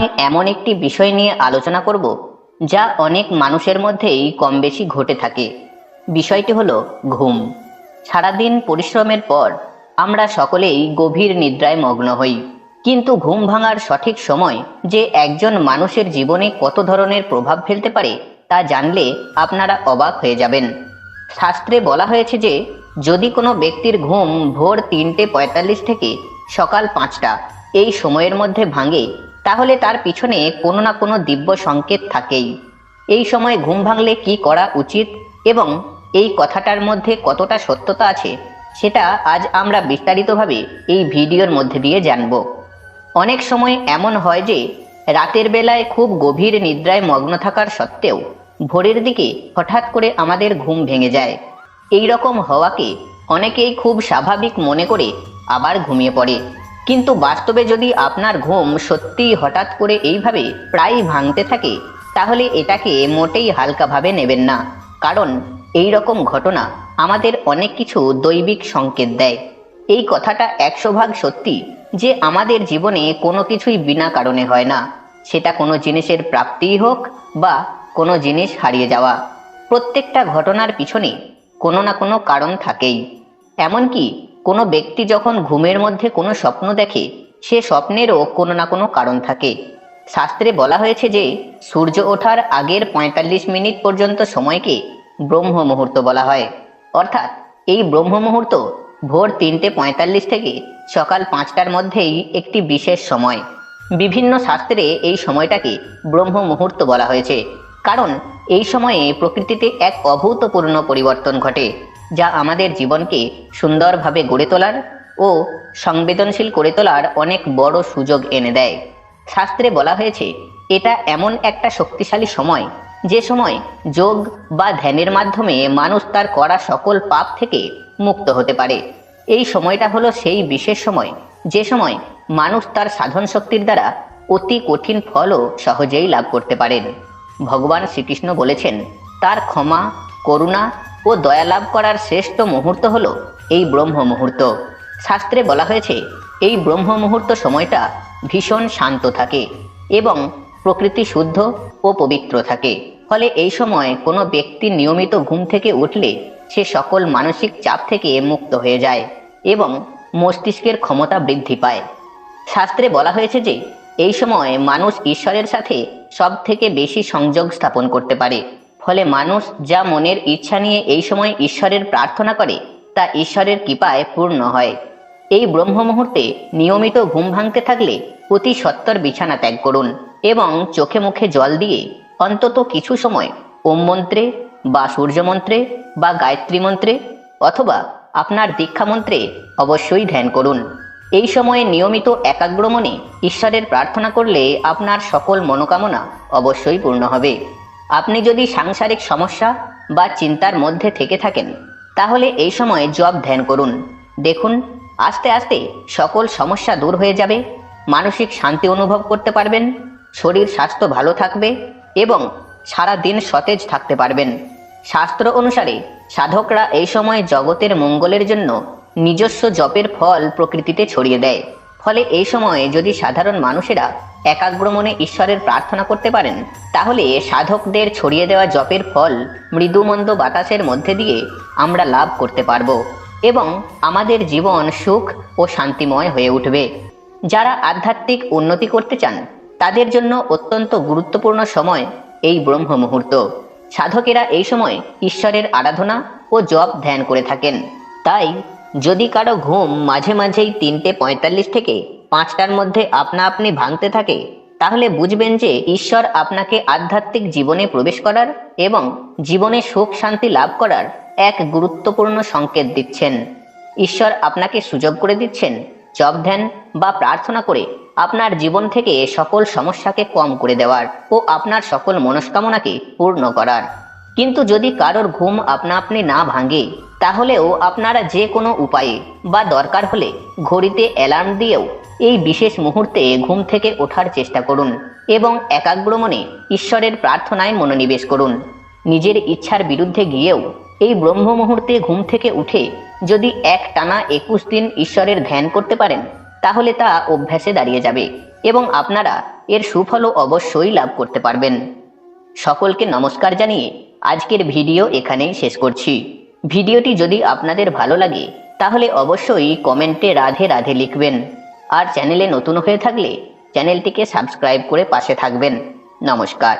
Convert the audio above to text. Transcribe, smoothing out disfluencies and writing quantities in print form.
আমি এমন একটি বিষয় নিয়ে আলোচনা করব যা অনেক মানুষের মধ্যেই কম বেশি ঘটে থাকে। বিষয়টি হলো ঘুম। সারাদিন পরিশ্রমের পর আমরা সকলেই গভীর নিদ্রায় মগ্ন হই, কিন্তু ঘুম ভাঙার সঠিক সময় যে একজন মানুষের জীবনে কত ধরনের প্রভাব ফেলতে পারে তা জানলে আপনারা অবাক হয়ে যাবেন। শাস্ত্রে বলা হয়েছে যে যদি কোনো ব্যক্তির ঘুম ভোর 3:45 থেকে সকাল 5টা এই সময়ের মধ্যে ভাঙে, তাহলে তার পিছনে কোনো না কোনো দিব্য সংকেত থাকেই। এই সময় ঘুম ভাঙলে কি করা উচিত এবং এই কথাটার মধ্যে কতটা সত্যতা আছে সেটা আজ আমরা বিস্তারিতভাবে এই ভিডিওর মধ্যে দিয়ে জানব। অনেক সময় এমন হয় যে রাতের বেলায় খুব গভীর নিদ্রায় মগ্ন থাকার সত্ত্বেও ভোরের দিকে হঠাৎ করে আমাদের ঘুম ভেঙে যায়। এই রকম হওয়াকে অনেকেই খুব স্বাভাবিক মনে করে আবার ঘুমিয়ে পড়ে, কিন্তু বাস্তবে যদি আপনার ঘুম সত্যিই হঠাৎ করে এইভাবে প্রায় ভাঙতে থাকে, তাহলে এটাকে মোটেই হালকাভাবে নেবেন না। কারণ এই রকম ঘটনা আমাদের অনেক কিছু দৈবিক সংকেত দেয়। এই কথাটা 100% সত্যি যে আমাদের জীবনে কোনো কিছুই বিনা কারণে হয় না, সেটা কোনো জিনিসের প্রাপ্তিই হোক বা কোনো জিনিস হারিয়ে যাওয়া। প্রত্যেকটা ঘটনার পিছনে কোনো না কোনো কারণ থাকেই। এমনকি কোনো ব্যক্তি যখন ঘুমের মধ্যে কোনো স্বপ্ন দেখে, সে স্বপ্নেরও কোনো না কোনো কারণ থাকে। শাস্ত্রে বলা হয়েছে যে সূর্য ওঠার আগের 45 মিনিট পর্যন্ত সময়কে ব্রহ্ম মুহূর্ত বলা হয়। অর্থাৎ এই ব্রহ্ম মুহূর্ত ভোর 3:45 থেকে সকাল 5টার মধ্যেই একটি বিশেষ সময়। বিভিন্ন শাস্ত্রে এই সময়টাকে ব্রহ্ম মুহূর্ত বলা হয়েছে, কারণ এই সময়ে প্রকৃতিতে এক অভূতপূর্ণ পরিবর্তন ঘটে, যা আমাদের জীবনকে সুন্দরভাবে গড়ে তোলার ও সংবেদনশীল করে তোলার অনেক বড় সুযোগ এনে দেয়। শাস্ত্রে বলা হয়েছে এটা এমন একটা শক্তিশালী সময়, যে সময় যোগ বা ধ্যানের মাধ্যমে মানুষ তার করা সকল পাপ থেকে মুক্ত হতে পারে। এই সময়টা হলো সেই বিশেষ সময় যে সময় মানুষ তার সাধন শক্তির দ্বারা অতি কঠিন ফলও সহজেই লাভ করতে পারেন। ভগবান শ্রীকৃষ্ণ বলেছেন তার ক্ষমা, করুণা ও দয়া লাভ করার শ্রেষ্ঠ মুহূর্ত হলো এই ব্রহ্ম মুহূর্ত। শাস্ত্রে বলা হয়েছে এই ব্রহ্ম মুহূর্ত সময়টা ভীষণ শান্ত থাকে এবং প্রকৃতি শুদ্ধ ও পবিত্র থাকে। ফলে এই সময় কোনো ব্যক্তি নিয়মিত ঘুম থেকে উঠলে সে সকল মানসিক চাপ থেকে মুক্ত হয়ে যায় এবং মস্তিষ্কের ক্ষমতা বৃদ্ধি পায়। শাস্ত্রে বলা হয়েছে যে এই সময় মানুষ ঈশ্বরের সাথে সব থেকে বেশি সংযোগ স্থাপন করতে পারে। ফলে মানুষ যা মনের ইচ্ছা নিয়ে এই সময় ঈশ্বরের প্রার্থনা করে তা ঈশ্বরের কৃপায় পূর্ণ হয়। এই ব্রহ্ম মুহূর্তে নিয়মিত ঘুম ভাঙতে থাকলে অতি সত্বর বিছানা ত্যাগ করুন এবং চোখে মুখে জল দিয়ে অন্তত কিছু সময় ওম মন্ত্রে বা সূর্য মন্ত্রে বা গায়ত্রী মন্ত্রে অথবা আপনার দীক্ষা মন্ত্রে অবশ্যই ধ্যান করুন। এই সময়ে নিয়মিত একাগ্র মনে ঈশ্বরের প্রার্থনা করলে আপনার সকল মনোকামনা অবশ্যই পূর্ণ হবে। আপনি যদি সাংসারিক সমস্যা বা চিন্তার মধ্যে থেকে থাকেন, তাহলে এই সময় জপ ধ্যান করুন। দেখুন আস্তে আস্তে সকল সমস্যা দূর হয়ে যাবে, মানসিক শান্তি অনুভব করতে পারবেন, শরীর স্বাস্থ্য ভালো থাকবে এবং সারা দিন সতেজ থাকতে পারবেন। শাস্ত্র অনুসারে সাধকরা এই সময় জগতের মঙ্গলের জন্য নিজস্ব জপের ফল প্রকৃতিতে ছড়িয়ে দেয়। ফলে এই সময়ে যদি সাধারণ মানুষেরা একাগ্র মনে ঈশ্বরের প্রার্থনা করতে পারেন, তাহলে সাধকদের ছড়িয়ে দেওয়া জপের ফল মৃদুমন্দ বাতাসের মধ্যে দিয়ে আমরা লাভ করতে পারব এবং আমাদের জীবন সুখ ও শান্তিময় হয়ে উঠবে। যারা আধ্যাত্মিক উন্নতি করতে চান তাদের জন্য অত্যন্ত গুরুত্বপূর্ণ সময় এই ব্রহ্ম মুহূর্ত। সাধকেরা এই সময় ঈশ্বরের আরাধনা ও জপ ধ্যান করে থাকেন। তাই যদি কারো ঘুম মাঝে মাঝেই 3:45 থেকে 5টার মধ্যে আপনা আপনি ভাঙতে থাকে, তাহলে বুঝবেন যে ঈশ্বর আপনাকে আধ্যাত্মিক জীবনে প্রবেশ করার এবং জীবনে সুখ শান্তি লাভ করার এক গুরুত্বপূর্ণ সংকেত দিচ্ছেন। ঈশ্বর আপনাকে সুযোগ করে দিচ্ছেন জপ ধ্যান বা প্রার্থনা করে আপনার জীবন থেকে সকল সমস্যাকে কম করে দেওয়ার ও আপনার সকল মনস্কামনাকে পূর্ণ করার। কিন্তু যদি কারোর ঘুম আপনা আপনি না ভাঙে, তাহলেও আপনারা যে কোনো উপায়ে বা দরকার হলে ঘড়িতে অ্যালার্ম দিয়েও এই বিশেষ মুহূর্তে ঘুম থেকে ওঠার চেষ্টা করুন এবং একাগ্র মনে ঈশ্বরের প্রার্থনায় মনোনিবেশ করুন। নিজের ইচ্ছার বিরুদ্ধে গিয়েও এই ব্রহ্ম মুহূর্তে ঘুম থেকে উঠে যদি একটানা 21 দিন ঈশ্বরের ধ্যান করতে পারেন, তাহলে তা অভ্যাসে দাঁড়িয়ে যাবে এবং আপনারা এর সুফলও অবশ্যই লাভ করতে পারবেন। সকলকে নমস্কার জানিয়ে আজকের ভিডিও এখানেই শেষ করছি। ভিডিওটি যদি আপনাদের ভালো লাগে তাহলে অবশ্যই কমেন্টে রাধে রাধে লিখবেন, আর চ্যানেলে নতুন হয়ে থাকলে চ্যানেলটিকে সাবস্ক্রাইব করে পাশে থাকবেন। নমস্কার।